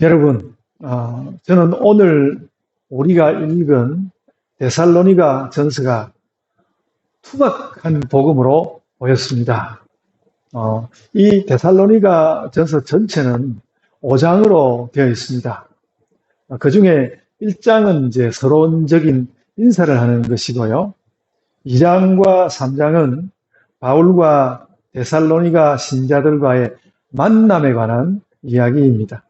여러분, 저는 오늘 우리가 읽은 데살로니가 전서가 투박한 복음으로 보였습니다. 이 데살로니가 전서 전체는 5장으로 되어 있습니다. 그 중에 1장은 이제 서론적인 인사를 하는 것이고요. 2장과 3장은 바울과 데살로니가 신자들과의 만남에 관한 이야기입니다.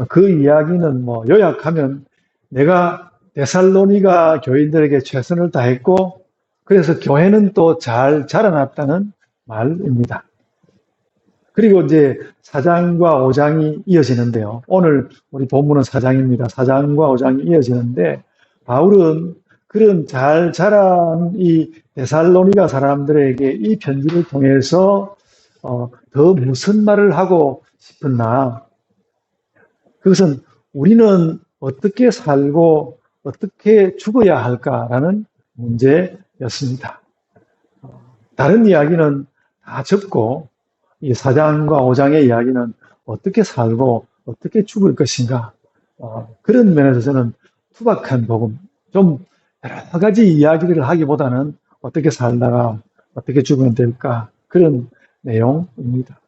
그 이야기는 요약하면 내가 데살로니가 교인들에게 최선을 다했고 그래서 교회는 또 잘 자라났다는 말입니다. 그리고 이제 4장과 5장이 이어지는데요. 오늘 우리 본문은 4장입니다. 4장과 5장이 이어지는데 바울은 그런 잘 자란 이 데살로니가 사람들에게 이 편지를 통해서 더 무슨 말을 하고 싶었나? 그것은 우리는 어떻게 살고 어떻게 죽어야 할까라는 문제였습니다. 다른 이야기는 다 접고 이 4장과 5장의 이야기는 어떻게 살고 어떻게 죽을 것인가, 그런 면에서 저는 투박한 복음, 좀 여러 가지 이야기를 하기보다는 어떻게 살다가 어떻게 죽으면 될까, 그런 내용입니다.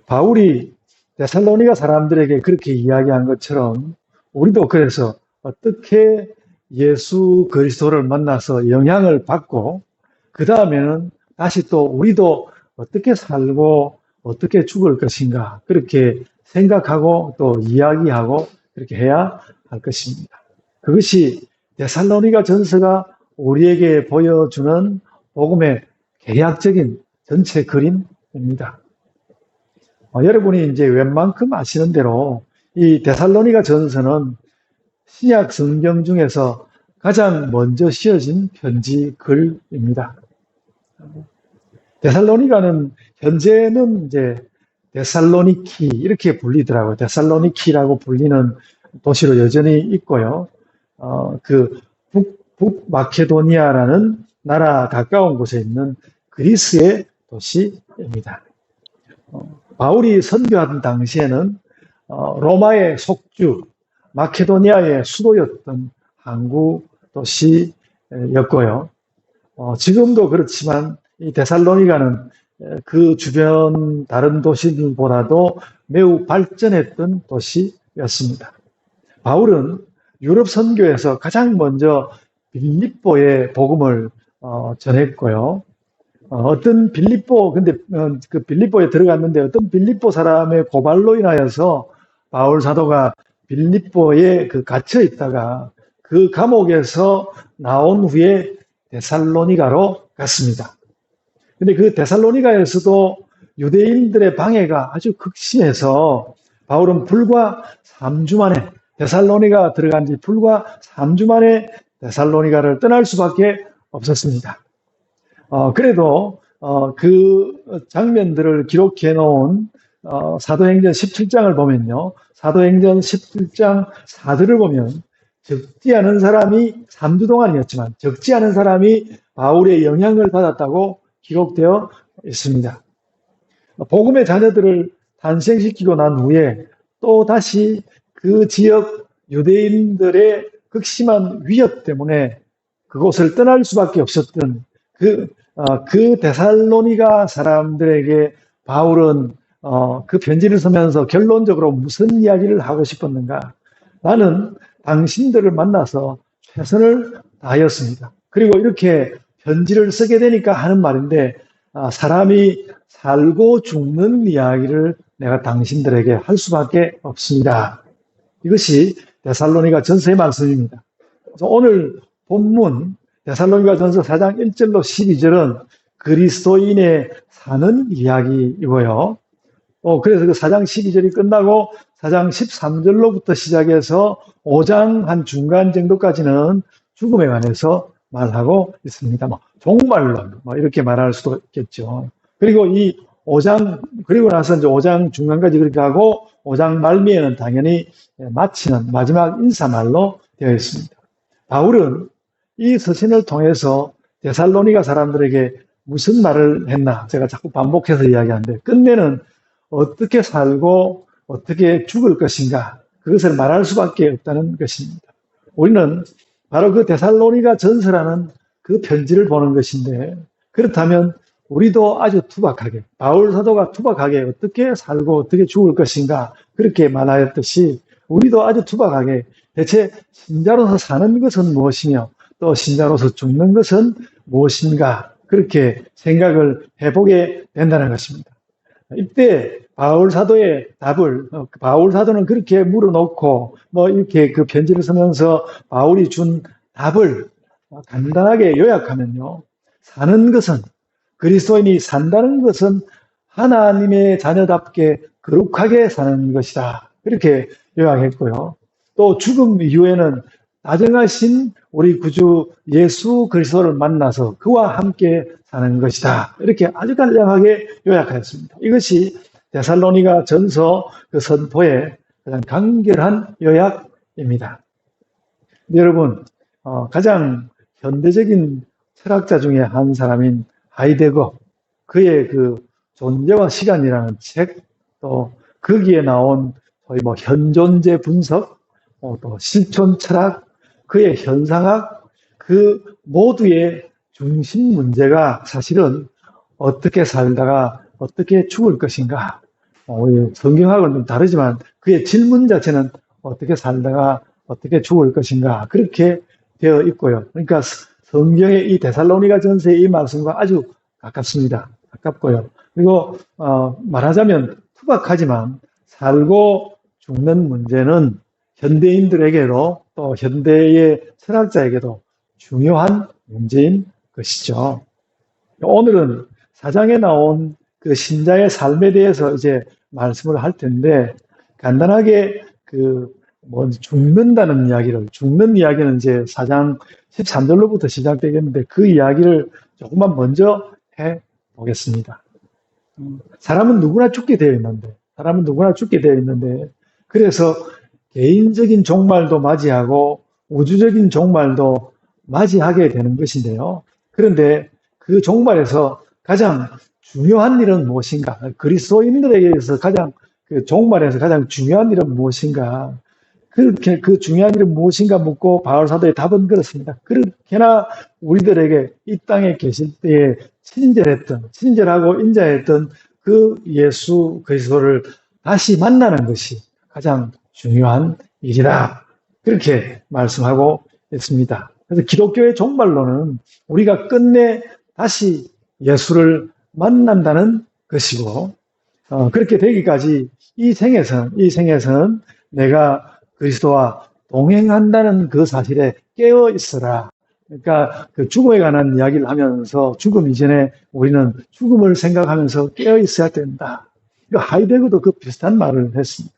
바울이 데살로니가 사람들에게 그렇게 이야기한 것처럼 우리도 그래서 어떻게 예수 그리스도를 만나서 영향을 받고 그 다음에는 다시 또 우리도 어떻게 살고 어떻게 죽을 것인가, 그렇게 생각하고 또 이야기하고 그렇게 해야 할 것입니다. 그것이 데살로니가 전서가 우리에게 보여주는 복음의 개략적인 전체 그림입니다. 여러분이 이제 웬만큼 아시는 대로 이 데살로니가 전서는 신약 성경 중에서 가장 먼저 씌어진 편지 글입니다. 데살로니가는 현재는 이제 데살로니키 이렇게 불리더라고요. 데살로니키라고 불리는 도시로 여전히 있고요. 그 북마케도니아라는 나라 가까운 곳에 있는 그리스의 도시입니다. 바울이 선교하던 당시에는 로마의 속주, 마케도니아의 수도였던 항구 도시였고요. 지금도 그렇지만 이 데살로니가는 그 주변 다른 도시들보다도 매우 발전했던 도시였습니다. 바울은 유럽 선교에서 가장 먼저 빌립보의 복음을 전했고요. 어떤 빌립보, 근데 그 빌립보에 들어갔는데 어떤 빌립보 사람의 고발로 인하여서 바울 사도가 빌립보에 갇혀 있다가 그 감옥에서 나온 후에 데살로니가로 갔습니다. 근데 그 데살로니가에서도 유대인들의 방해가 아주 극심해서 바울은 불과 3주 만에 데살로니가 들어간 지 불과 3주 만에 데살로니가를 떠날 수밖에 없었습니다. 그래도 그 장면들을 기록해 놓은 사도행전 17장을 보면요. 사도행전 17장 4절을 보면 적지 않은 사람이 3주 동안이었지만 적지 않은 사람이 바울의 영향을 받았다고 기록되어 있습니다. 복음의 자녀들을 탄생시키고 난 후에 또 다시 그 지역 유대인들의 극심한 위협 때문에 그곳을 떠날 수밖에 없었던 그 데살로니가 사람들에게 바울은 그 편지를 쓰면서 결론적으로 무슨 이야기를 하고 싶었는가? 나는 당신들을 만나서 최선을 다하였습니다. 그리고 이렇게 편지를 쓰게 되니까 하는 말인데, 사람이 살고 죽는 이야기를 내가 당신들에게 할 수밖에 없습니다. 이것이 데살로니가 전서의 말씀입니다. 그래서 오늘 본문 데살로니가 전서 4장 1절로 12절은 그리스도인의 사는 이야기이고요. 그래서 그 4장 12절이 끝나고 4장 13절로부터 시작해서 5장 한 중간 정도까지는 죽음에 관해서 말하고 있습니다. 종말론 이렇게 말할 수도 있겠죠. 그리고 이 5장 그리고 나서 이제 5장 중간까지 그렇게 하고 5장 말미에는 당연히 마치는 마지막 인사말로 되어 있습니다. 바울은 이 서신을 통해서 데살로니가 사람들에게 무슨 말을 했나? 제가 자꾸 반복해서 이야기하는데 끝내는 어떻게 살고 어떻게 죽을 것인가, 그것을 말할 수밖에 없다는 것입니다. 우리는 바로 그 데살로니가 전서라는 그 편지를 보는 것인데, 그렇다면 우리도 아주 투박하게, 바울 사도가 투박하게 어떻게 살고 어떻게 죽을 것인가 그렇게 말하였듯이, 우리도 아주 투박하게 대체 신자로서 사는 것은 무엇이며 또 신자로서 죽는 것은 무엇인가 그렇게 생각을 해보게 된다는 것입니다. 이때 바울 사도의 답을, 바울 사도는 그렇게 물어놓고 뭐 이렇게 그 편지를 쓰면서 바울이 준 답을 간단하게 요약하면요, 사는 것은, 그리스도인이 산다는 것은 하나님의 자녀답게 거룩하게 사는 것이다, 이렇게 요약했고요. 또 죽음 이후에는 다정하신 우리 구주 예수 그리스도를 만나서 그와 함께 사는 것이다, 이렇게 아주 간략하게 요약하였습니다. 이것이 데살로니가 전서 그 선포의 가장 간결한 요약입니다. 여러분, 가장 현대적인 철학자 중에 한 사람인 하이데거, 그의 그 존재와 시간이라는 책, 또 거기에 나온 거의 뭐 현존재 분석, 또 실존 철학, 그의 현상학, 그 모두의 중심 문제가 사실은 어떻게 살다가 어떻게 죽을 것인가. 성경하고는 좀 다르지만 그의 질문 자체는 어떻게 살다가 어떻게 죽을 것인가, 그렇게 되어 있고요. 그러니까 성경의 이 데살로니가 전서의 이 말씀과 아주 가깝습니다. 가깝고요. 그리고 말하자면 투박하지만 살고 죽는 문제는 현대인들에게도 또 현대의 철학자에게도 중요한 문제인 것이죠. 오늘은 사장에 나온 그 신자의 삶에 대해서 이제 말씀을 할 텐데, 간단하게 죽는다는 이야기를, 죽는 이야기는 이제 4장 13절로부터 시작되겠는데, 그 이야기를 조금만 먼저 해 보겠습니다. 사람은 누구나 죽게 되어 있는데, 그래서 개인적인 종말도 맞이하고 우주적인 종말도 맞이하게 되는 것인데요. 그런데 그 종말에서 가장 중요한 일은 무엇인가? 그리스도인들에게서 종말에서 가장 중요한 일은 무엇인가? 그렇게 그 중요한 일은 무엇인가 묻고 바울 사도의 답은 그렇습니다. 그렇게나 우리들에게 이 땅에 계실 때에 친절하고 인자했던 그 예수 그리스도를 다시 만나는 것이 가장 중요한 일이다, 그렇게 말씀하고 있습니다. 그래서 기독교의 종말론은 우리가 끝내 다시 예수를 만난다는 것이고, 그렇게 되기까지 이 생에서는 내가 그리스도와 동행한다는 그 사실에 깨어 있어라. 그러니까 그 죽음에 관한 이야기를 하면서 죽음 이전에 우리는 죽음을 생각하면서 깨어 있어야 된다. 하이데거도 그 비슷한 말을 했습니다.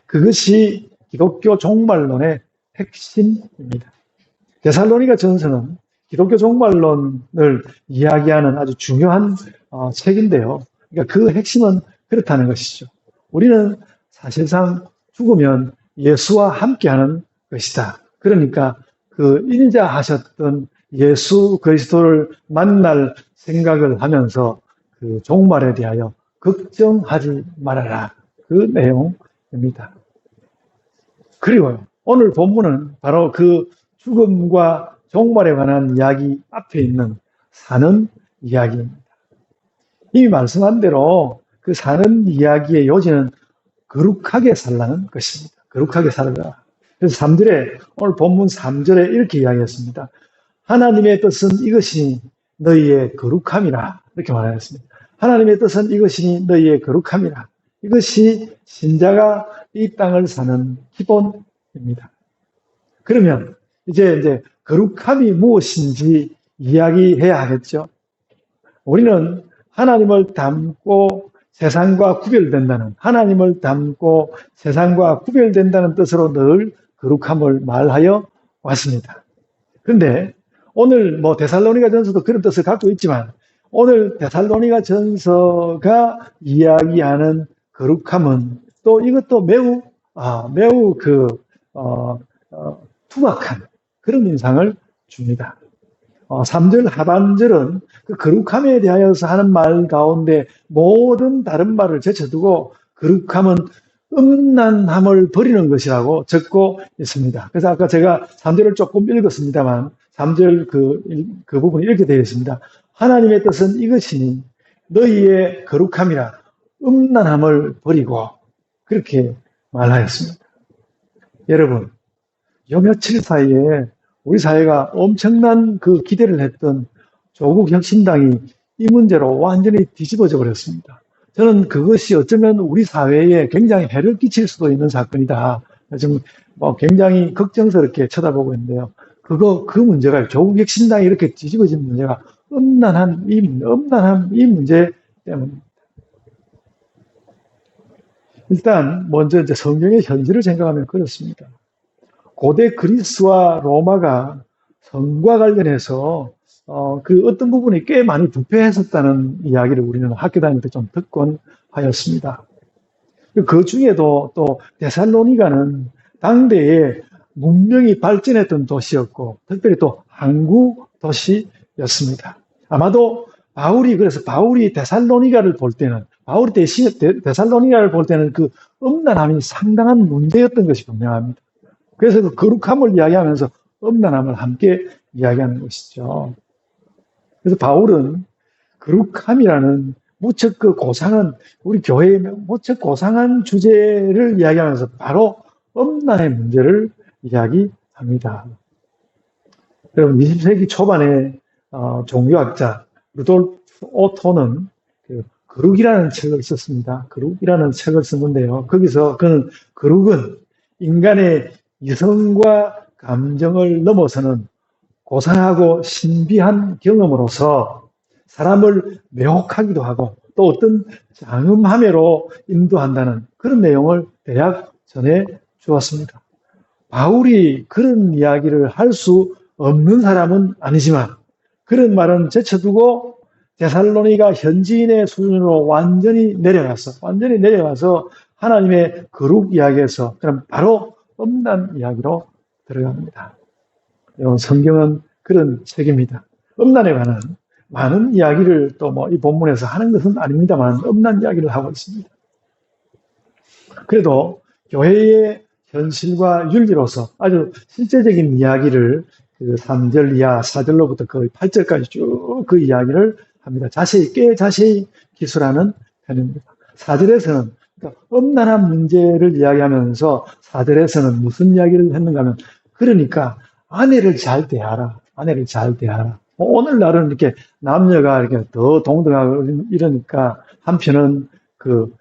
그것이 기독교 종말론의 핵심입니다. 데살로니가 전서는 기독교 종말론을 이야기하는 아주 중요한 책인데요. 그러니까 그 핵심은 그렇다는 것이죠. 우리는 사실상 죽으면 예수와 함께하는 것이다. 그러니까 그 인자하셨던 예수 그리스도를 만날 생각을 하면서 그 종말에 대하여 걱정하지 말아라, 그 내용입니다. 그리고요, 오늘 본문은 바로 그 죽음과 종말에 관한 이야기 앞에 있는 사는 이야기입니다. 이미 말씀한 대로 그 사는 이야기의 요지는 거룩하게 살라는 것입니다. 거룩하게 살라. 그래서 3절에, 오늘 본문 3절에 이렇게 이야기했습니다. 하나님의 뜻은 이것이니 너희의 거룩함이라, 이렇게 말하였습니다. 하나님의 뜻은 이것이니 너희의 거룩함이라. 이것이 신자가 이 땅을 사는 기본입니다. 그러면 이제 거룩함이 무엇인지 이야기해야 하겠죠. 우리는 하나님을 닮고 세상과 구별된다는, 하나님을 닮고 세상과 구별된다는 뜻으로 늘 거룩함을 말하여 왔습니다. 그런데 오늘 뭐 데살로니가 전서도 그런 뜻을 갖고 있지만, 오늘 데살로니가 전서가 이야기하는 거룩함은 또 이것도 매우 투박한 그런 인상을 줍니다. 3절 하반절은 그 거룩함에 대하여서 하는 말 가운데 모든 다른 말을 제쳐두고 거룩함은 음란함을 버리는 것이라고 적고 있습니다. 그래서 아까 제가 3절을 조금 읽었습니다만 3절 그 부분이 이렇게 되어 있습니다. 하나님의 뜻은 이것이니 너희의 거룩함이라 음란함을 버리고 그렇게 말하였습니다. 여러분, 요 며칠 사이에 우리 사회가 엄청난 그 기대를 했던 조국 혁신당이 이 문제로 완전히 뒤집어져 버렸습니다. 저는 그것이 어쩌면 우리 사회에 굉장히 해를 끼칠 수도 있는 사건이다. 지금 굉장히 걱정스럽게 쳐다보고 있는데요. 그 문제가 조국 혁신당이 이렇게 뒤집어진 문제가 음란한 이 문제 때문입니다. 일단 먼저 이제 성경의 현실을 생각하면 그렇습니다. 고대 그리스와 로마가 성과 관련해서 그 어떤 부분이 꽤 많이 부패했었다는 이야기를 우리는 학교 다닐 때 좀 듣곤 하였습니다. 그 중에도 또 데살로니가는 당대에 문명이 발전했던 도시였고 특별히 또 항구 도시였습니다. 아마도 그래서 바울이 데살로니가를 볼 때는 데살로니가를 볼 때는 그 음란함이 상당한 문제였던 것이 분명합니다. 그래서 그 거룩함을 이야기하면서 음란함을 함께 이야기하는 것이죠. 그래서 바울은 거룩함이라는 무척 고상한 우리 교회의 무척 고상한 주제를 이야기하면서 바로 음란의 문제를 이야기합니다. 여러분 20세기 초반에 종교학자 루돌프 오토는 거룩이라는 책을 썼습니다. 거룩이라는 책을 썼는데요. 거기서 그는 거룩은 인간의 이성과 감정을 넘어서는 고상하고 신비한 경험으로서 사람을 매혹하기도 하고 또 어떤 장엄함으로 인도한다는 그런 내용을 대략 전해 주었습니다. 바울이 그런 이야기를 할 수 없는 사람은 아니지만 그런 말은 제쳐두고 데살로니가 현지인의 수준으로 완전히 내려가서 하나님의 거룩 이야기에서 그럼 바로 음란 이야기로 들어갑니다. 성경은 그런 책입니다. 음란에 관한 많은 이야기를 또 이 본문에서 하는 것은 아닙니다만 음란 이야기를 하고 있습니다. 그래도 교회의 현실과 윤리로서 아주 실제적인 이야기를 그 3절 이하 4절로부터 거의 8절까지 쭉 그 이야기를 합니다. 꽤 자세히 기술하는 편입니다. 4절에서는 그러니까 음란한 문제를 이야기하면서 4절에서는 무슨 이야기를 했는가 하면 그러니까 아내를 잘 대하라. 오늘날은 이렇게 남녀가 이렇게 더 동등하고 이러니까 한편은 그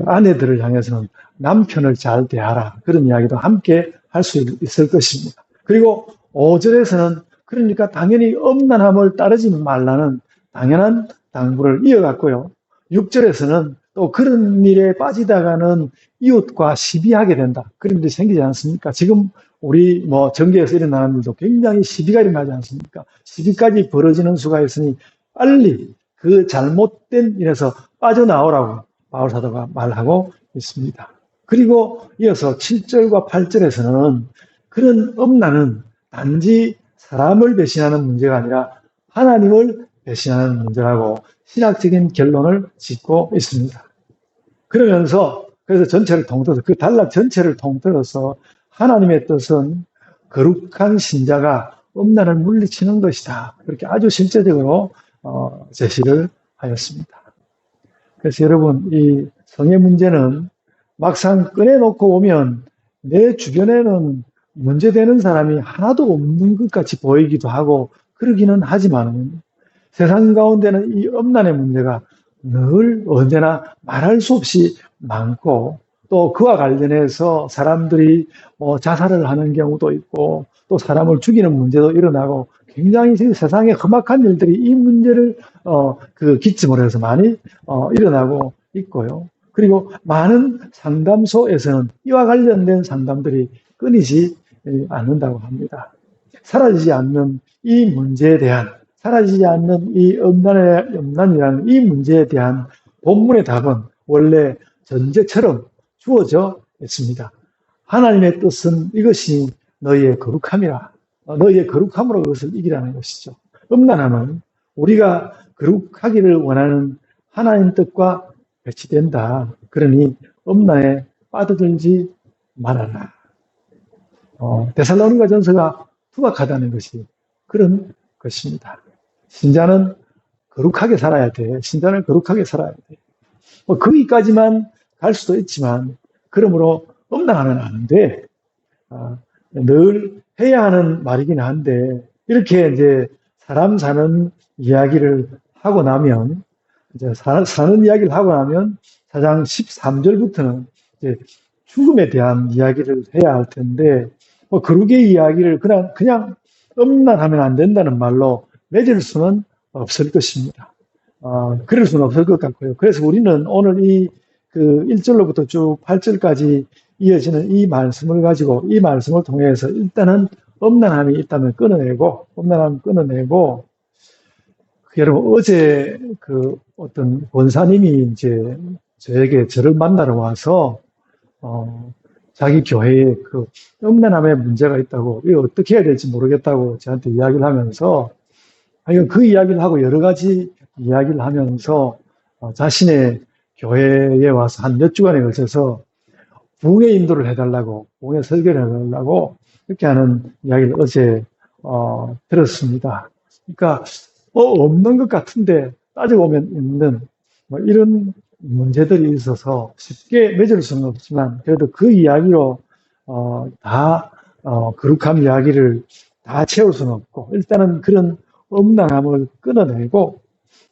아내들을 향해서는 남편을 잘 대하라. 그런 이야기도 함께 할 수 있을 것입니다. 그리고 5절에서는 그러니까 당연히 음란함을 따르지 말라는 당연한 당부를 이어갔고요. 6절에서는 또 그런 일에 빠지다가는 이웃과 시비하게 된다. 그런 일이 생기지 않습니까? 지금 우리 정계에서 일어나는 일도 굉장히 시비가 일어나지 않습니까? 시비까지 벌어지는 수가 있으니 빨리 그 잘못된 일에서 빠져나오라고 바울 사도가 말하고 있습니다. 그리고 이어서 7절과 8절에서는 그런 음란은 단지 사람을 배신하는 문제가 아니라 하나님을 배신하는 문제라고 신학적인 결론을 짓고 있습니다. 그러면서 그래서 전체를 통틀어서 그 단락 전체를 통틀어서 하나님의 뜻은 거룩한 신자가 음란을 물리치는 것이다. 그렇게 아주 실제적으로 제시를 하였습니다. 그래서 여러분 이 성의 문제는 막상 꺼내놓고 보면 내 주변에는 문제되는 사람이 하나도 없는 것 같이 보이기도 하고 그러기는 하지만 세상 가운데는 이 음란의 문제가 늘 언제나 말할 수 없이 많고 또 그와 관련해서 사람들이 자살을 하는 경우도 있고 또 사람을 죽이는 문제도 일어나고 굉장히 세상에 험악한 일들이 이 문제를 기점으로 해서 많이 일어나고 있고요. 그리고 많은 상담소에서는 이와 관련된 상담들이 끊이지 않는다고 합니다. 사라지지 않는 이 문제에 대한 사라지지 않는 이 음란이라는 이 문제에 대한 본문의 답은 원래 전제처럼 주어져 있습니다. 하나님의 뜻은 이것이 너희의 거룩함이라. 너희의 거룩함으로 그것을 이기라는 것이죠. 음란함은 우리가 거룩하기를 원하는 하나님 뜻과 배치된다. 그러니 엄난에 빠져들지 말아라. 데살로니가 전서가 투박하다는 것이 그런 것입니다. 신자는 거룩하게 살아야 돼. 신자는 거룩하게 살아야 돼. 거기까지만 갈 수도 있지만, 그러므로 엄랑하면 안 돼. 늘 해야 하는 말이긴 한데, 이렇게 이제 사람 사는 이야기를 하고 나면, 이제 사는 이야기를 하고 나면, 4장 13절부터는 이제 죽음에 대한 이야기를 해야 할 텐데, 거룩의 이야기를 그냥 엄란하면 안 된다는 말로 맺을 수는 없을 것입니다. 그럴 수는 없을 것 같고요. 그래서 우리는 오늘 그 1절로부터 쭉 8절까지 이어지는 이 말씀을 가지고, 이 말씀을 통해서 일단은 엄란함이 있다면 끊어내고, 여러분, 어제 어떤 권사님이 이제 저를 만나러 와서, 자기 교회에 엄란함에 문제가 있다고, 이거 어떻게 해야 될지 모르겠다고 저한테 이야기를 하면서, 그 이야기를 하고 여러 가지 이야기를 하면서, 자신의 교회에 와서 한 몇 주간에 걸쳐서 부흥의 인도를 해달라고, 부흥의 설교를 해달라고, 이렇게 하는 이야기를 어제, 들었습니다. 그러니까, 없는 것 같은데 따져보면 있는, 이런 문제들이 있어서 쉽게 맺을 수는 없지만, 그래도 그 이야기로, 거룩한 이야기를 다 채울 수는 없고, 일단은 그런 엄랑함을 끊어내고,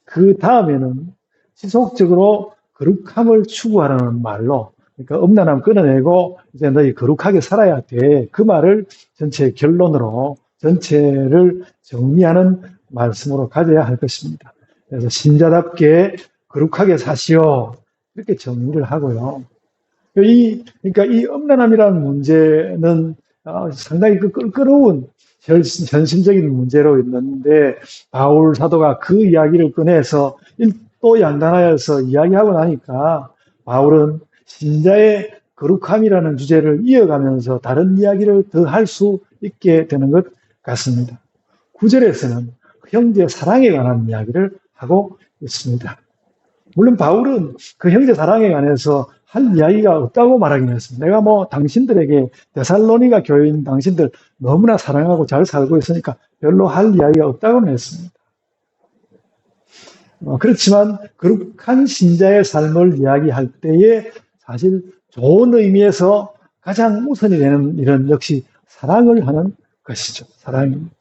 그 다음에는 지속적으로 거룩함을 추구하라는 말로, 그러니까 엄란함 끊어내고 이제 너희 거룩하게 살아야 돼. 그 말을 전체 결론으로 전체를 정리하는 말씀으로 가져야 할 것입니다. 그래서 신자답게 거룩하게 사시오. 이렇게 정리를 하고요. 그러니까 이 엄란함이라는 문제는 상당히 끈끈거운 현실적인 문제로 있는데, 바울 사도가 그 이야기를 꺼내서 또 양단하여서 이야기하고 나니까 바울은 신자의 거룩함이라는 주제를 이어가면서 다른 이야기를 더 할 수 있게 되는 것 같습니다. 9절에서는 형제 사랑에 관한 이야기를 하고 있습니다. 물론 바울은 그 형제 사랑에 관해서 할 이야기가 없다고 말하긴 했습니다. 내가 당신들에게 데살로니가 교회인 당신들 너무나 사랑하고 잘 살고 있으니까 별로 할 이야기가 없다고는 했습니다. 그렇지만 거룩한 신자의 삶을 이야기할 때에 사실 좋은 의미에서 가장 우선이 되는 일은 역시 사랑을 하는 것이죠. 사랑입니다.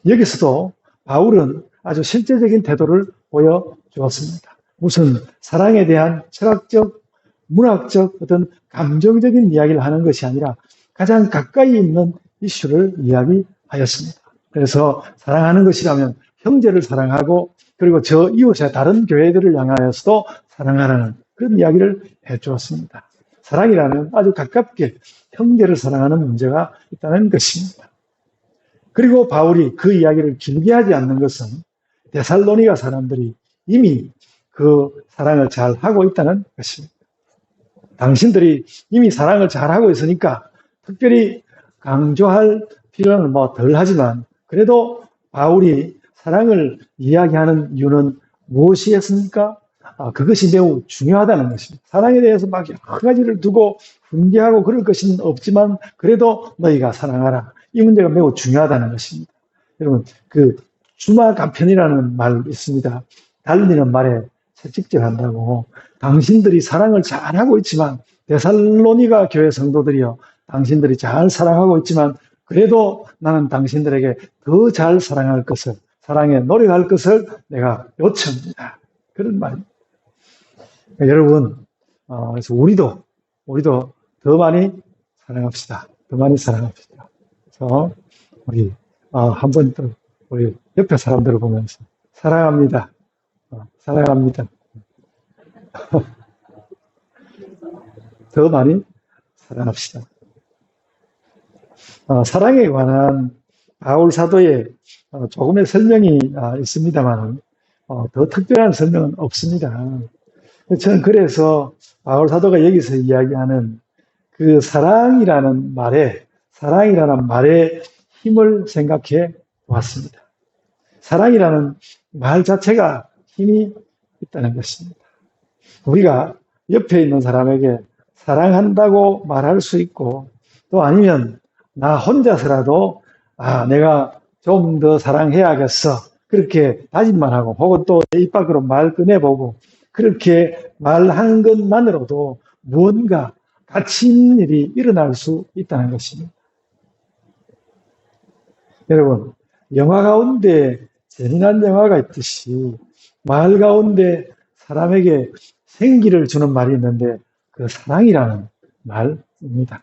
여기서도 바울은 아주 실제적인 태도를 보여주었습니다. 무슨 사랑에 대한 철학적, 문학적 어떤 감정적인 이야기를 하는 것이 아니라 가장 가까이 있는 이슈를 이야기하였습니다. 그래서 사랑하는 것이라면 형제를 사랑하고, 그리고 저 이웃의 다른 교회들을 향하여서도 사랑하라는 그런 이야기를 해주었습니다. 사랑이라는 아주 가깝게 형제를 사랑하는 문제가 있다는 것입니다. 그리고 바울이 그 이야기를 길게 하지 않는 것은 데살로니가 사람들이 이미 그 사랑을 잘 하고 있다는 것입니다. 당신들이 이미 사랑을 잘 하고 있으니까 특별히 강조할 필요는 덜 하지만, 그래도 바울이 사랑을 이야기하는 이유는 무엇이었습니까? 그것이 매우 중요하다는 것입니다. 사랑에 대해서 막 여러 가지를 두고 분개하고 그럴 것은 없지만, 그래도 너희가 사랑하라. 이 문제가 매우 중요하다는 것입니다. 여러분, 주마 간편이라는 말 있습니다. 달리는 말에 채찍질한다고. 당신들이 사랑을 잘하고 있지만, 데살로니가 교회 성도들이요, 당신들이 잘 사랑하고 있지만, 그래도 나는 당신들에게 더 잘 사랑할 것을, 사랑에 노력할 것을 내가 요청합니다. 그런 말입니다. 여러분, 그래서 우리도 더 많이 사랑합시다. 더 많이 사랑합시다. 그래서 우리 한 번 더 우리 옆에 사람들을 보면서 사랑합니다. 사랑합니다. 더 많이 사랑합시다. 사랑에 관한 바울 사도의 조금의 설명이 있습니다만 더 특별한 설명은 없습니다. 저는 그래서 바울 사도가 여기서 이야기하는 그 사랑이라는 말의 힘을 생각해 보았습니다. 사랑이라는 말 자체가 힘이 있다는 것입니다. 우리가 옆에 있는 사람에게 사랑한다고 말할 수 있고, 또 아니면 나 혼자서라도 내가 좀 더 사랑해야겠어, 그렇게 다짐만 하고, 혹은 또 입 밖으로 말 꺼내보고, 그렇게 말하는 것만으로도 무언가 가치 있는 일이 일어날 수 있다는 것입니다. 여러분, 영화 가운데 재미난 영화가 있듯이 말 가운데 사람에게 생기를 주는 말이 있는데, 그 사랑이라는 말입니다.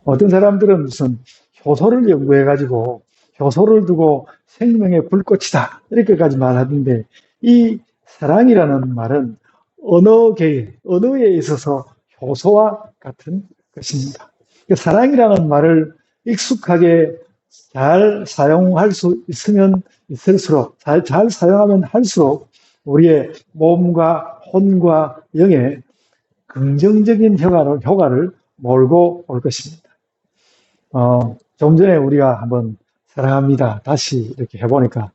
어떤 사람들은 무슨 효소를 연구해가지고 효소를 두고 생명의 불꽃이다, 이렇게까지 말하던데, 이 사랑이라는 말은 언어계에, 언어에 있어서 효소와 같은 것입니다. 사랑이라는 말을 익숙하게 잘 사용할 수 있으면 있을수록, 잘 사용하면 할수록 우리의 몸과 혼과 영에 긍정적인 효과를 몰고 올 것입니다. 좀 전에 우리가 한번 사랑합니다 다시 이렇게 해보니까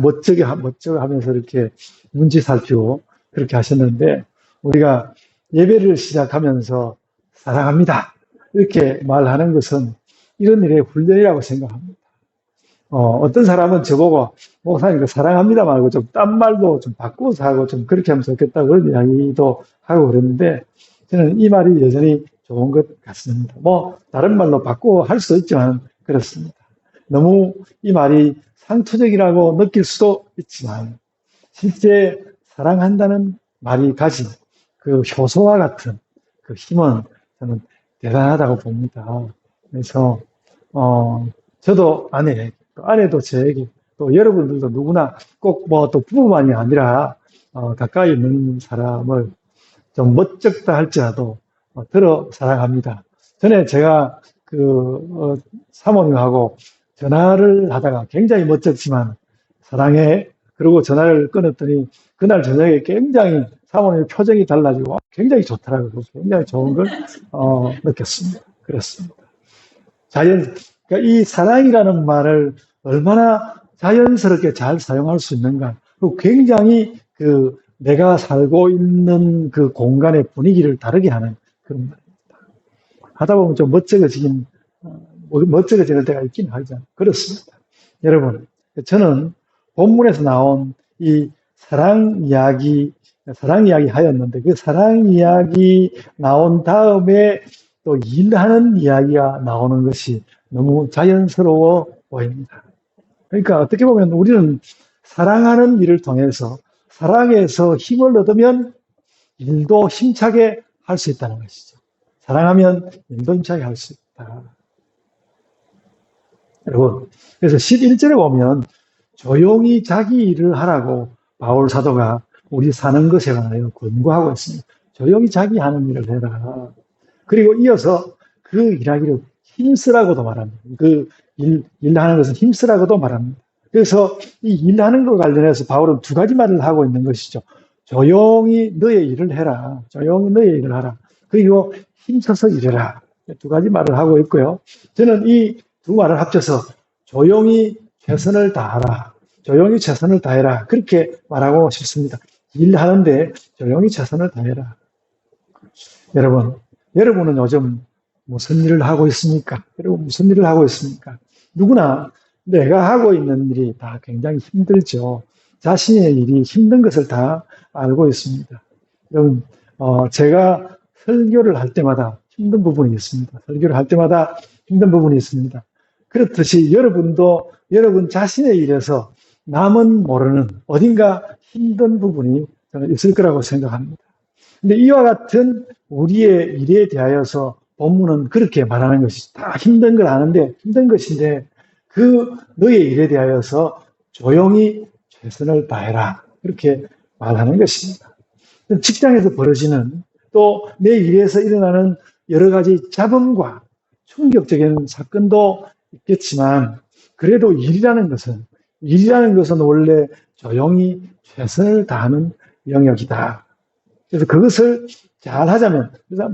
멋지게 하면서 이렇게 눈치 살피고 그렇게 하셨는데, 우리가 예배를 시작하면서 사랑합니다 이렇게 말하는 것은 이런 일의 훈련이라고 생각합니다. 어떤 사람은 저보고, 목사님, 사랑합니다 말고 좀 딴 말도 좀 바꾸어서 하고 좀 그렇게 하면 좋겠다, 그런 이야기도 하고 그러는데, 저는 이 말이 여전히 좋은 것 같습니다. 다른 말로 바꾸어 할 수도 있지만, 그렇습니다. 너무 이 말이 상투적이라고 느낄 수도 있지만, 실제 사랑한다는 말이 가진 그 효소와 같은 그 힘은 저는 대단하다고 봅니다. 그래서, 저도 아내도 저에게, 또 여러분들도 누구나 꼭 또 부부만이 아니라, 가까이 있는 사람을 좀 멋쩍다 할지라도, 들어 사랑합니다. 전에 제가 사모님하고 전화를 하다가 굉장히 멋졌지만, 사랑해, 그리고 전화를 끊었더니 그날 저녁에 굉장히 사모님의 표정이 달라지고 굉장히 좋더라고요. 굉장히 좋은 걸 느꼈습니다. 그렇습니다. 그러니까 이 사랑이라는 말을 얼마나 자연스럽게 잘 사용할 수 있는가. 그리고 굉장히 내가 살고 있는 그 공간의 분위기를 다르게 하는 그런 말입니다. 하다 보면 좀 멋쩍어질 때가 있긴 하죠. 그렇습니다. 여러분, 저는 본문에서 나온 이 사랑 이야기 하였는데, 그 사랑 이야기 나온 다음에 또 일하는 이야기가 나오는 것이 너무 자연스러워 보입니다. 그러니까 어떻게 보면 우리는 사랑하는 일을 통해서, 사랑에서 힘을 얻으면 일도 힘차게 할 수 있다는 것이죠. 사랑하면 일도 힘차게 할 수 있다. 여러분, 그래서 11절에 보면 조용히 자기 일을 하라고 바울 사도가 우리 사는 것에 관하여 권고하고 있습니다. 조용히 자기 하는 일을 해라. 그리고 이어서 그 일하기를 힘쓰라고도 말합니다. 일하는 것은 힘쓰라고도 말합니다. 그래서 이 일하는 것 관련해서 바울은 두 가지 말을 하고 있는 것이죠. 조용히 너의 일을 해라. 조용히 너의 일을 하라. 그리고 힘써서 일해라. 두 가지 말을 하고 있고요. 저는 이 두 말을 합쳐서 조용히 최선을 다하라. 조용히 최선을 다해라. 그렇게 말하고 싶습니다. 일하는데 조용히 최선을 다해라. 여러분은 요즘 무슨 일을 하고 있습니까? 여러분 무슨 일을 하고 있습니까? 누구나 내가 하고 있는 일이 다 굉장히 힘들죠. 자신의 일이 힘든 것을 다 알고 있습니다. 여러분, 제가 설교를 할 때마다 힘든 부분이 있습니다. 설교를 할 때마다 힘든 부분이 있습니다. 그렇듯이 여러분도 여러분 자신의 일에서 남은 모르는 어딘가 힘든 부분이 저는 있을 거라고 생각합니다. 근데 이와 같은 우리의 일에 대하여서 본문은 그렇게 말하는 것이 다 힘든 걸 아는데, 힘든 것인데 너의 일에 대하여서 조용히 최선을 다해라. 그렇게 말하는 것입니다. 직장에서 벌어지는, 또 내 일에서 일어나는 여러 가지 잡음과 충격적인 사건도 있겠지만, 그래도 일이라는 것은 원래 조용히 최선을 다하는 영역이다. 그래서 그것을 잘 하자면, 그래서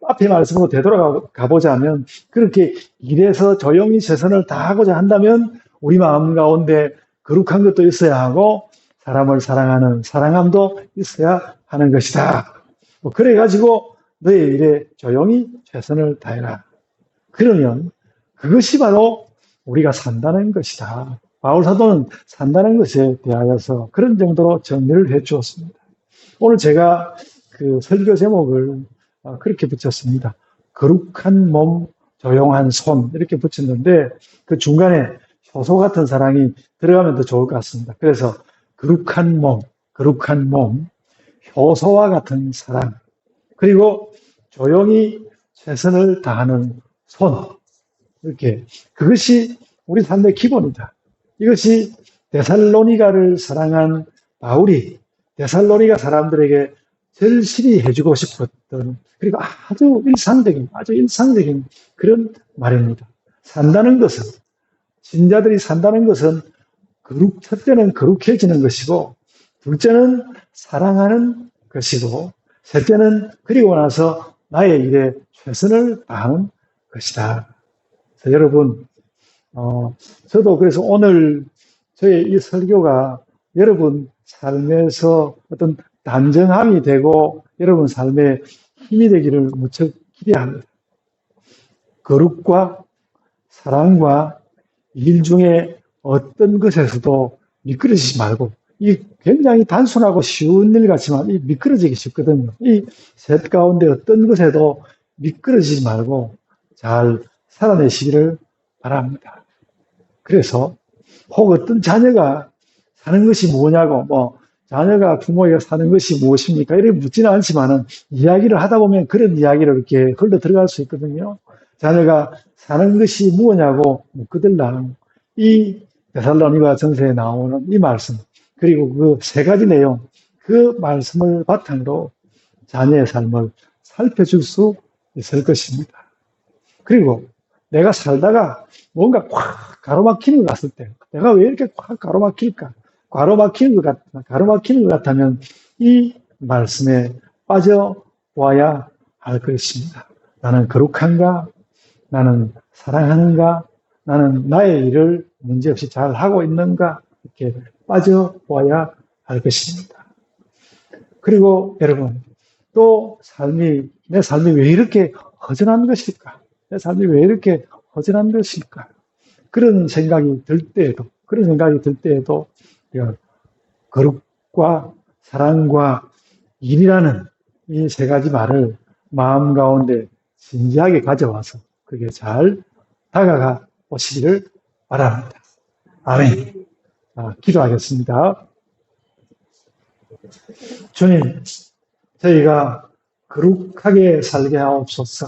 앞에 말씀으로 되돌아가 보자면, 그렇게 일에서 조용히 최선을 다하고자 한다면 우리 마음 가운데 거룩한 것도 있어야 하고, 사람을 사랑하는 사랑함도 있어야 하는 것이다. 뭐 그래가지고 너의 일에 조용히 최선을 다해라. 그러면 그것이 바로 우리가 산다는 것이다. 바울 사도는 산다는 것에 대하여서 그런 정도로 정리를 해 주었습니다. 오늘 제가 그 설교 제목을 그렇게 붙였습니다. 거룩한 몸, 조용한 손 이렇게 붙였는데 그 중간에 효소 같은 사랑이 들어가면 더 좋을 것 같습니다. 그래서 거룩한 몸, 효소와 같은 사랑, 그리고 조용히 최선을 다하는 손, 이렇게 그것이 우리 삶의 기본이다. 이것이 데살로니가를 사랑한 바울이 데살로니가 사람들에게 절실히 해주고 싶었던, 그리고 아주 일상적인 그런 말입니다. 산다는 것은, 신자들이 산다는 것은 첫째는 거룩해지는 것이고, 둘째는 사랑하는 것이고, 셋째는 그리고 나서 나의 일에 최선을 다하는 것이다. 그래서 여러분, 저도 그래서 오늘 저의 이 설교가 여러분 삶에서 어떤 단정함이 되고 여러분 삶에 힘이 되기를 무척 기대합니다. 거룩과 사랑과 일 중에 어떤 것에서도 미끄러지지 말고, 이 굉장히 단순하고 쉬운 일 같지만 이 미끄러지기 쉽거든요. 이 셋 가운데 어떤 것에도 미끄러지지 말고 잘 살아내시기를 바랍니다. 그래서 혹 어떤 자녀가 사는 것이 뭐냐고, 자녀가 부모에게 사는 것이 무엇입니까? 이렇게 묻지는 않지만은 이야기를 하다 보면 그런 이야기를 이렇게 흘러 들어갈 수 있거든요. 자녀가 사는 것이 무엇냐고 묻거들랑 이 데살로니가 전서에 나오는 이 말씀, 그리고 그 세 가지 내용, 그 말씀을 바탕으로 자녀의 삶을 살펴줄 수 있을 것입니다. 그리고 내가 살다가 뭔가 꽉 가로막히는 것 같을 때, 내가 왜 이렇게 꽉 가로막힐까? 가로막히는 것 같다면 이 말씀에 빠져와야 할 것입니다. 나는 거룩한가? 나는 사랑하는가? 나는 나의 일을 문제없이 잘 하고 있는가? 이렇게 빠져와야 할 것입니다. 그리고 여러분, 또 내 삶이 왜 이렇게 허전한 것일까? 내 삶이 왜 이렇게 허전한 것일까? 그런 생각이 들 때에도 우리가 거룩과 사랑과 일이라는 이 세 가지 말을 마음 가운데 진지하게 가져와서 그게 잘 다가가 보시기를 바랍니다. 아멘. 기도하겠습니다. 주님, 저희가 거룩하게 살게 하옵소서.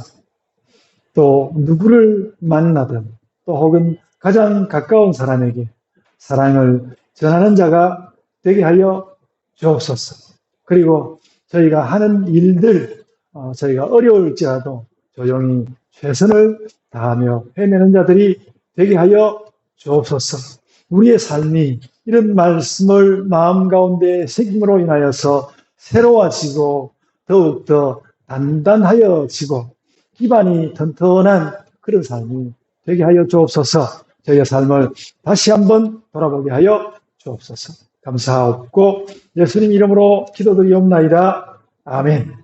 또 누구를 만나든 또 혹은 가장 가까운 사람에게 사랑을 전하는 자가 되게 하여 주옵소서. 그리고 저희가 하는 일들, 저희가 어려울지라도 조용히 최선을 다하며 해내는 자들이 되게 하여 주옵소서. 우리의 삶이 이런 말씀을 마음 가운데 새김으로 인하여서 새로워지고 더욱더 단단하여지고 기반이 튼튼한 그런 삶이 되게 하여 주옵소서. 저희의 삶을 다시 한번 돌아보게 하여 주옵소서. 감사하옵고 예수님 이름으로 기도드리옵나이다. 아멘.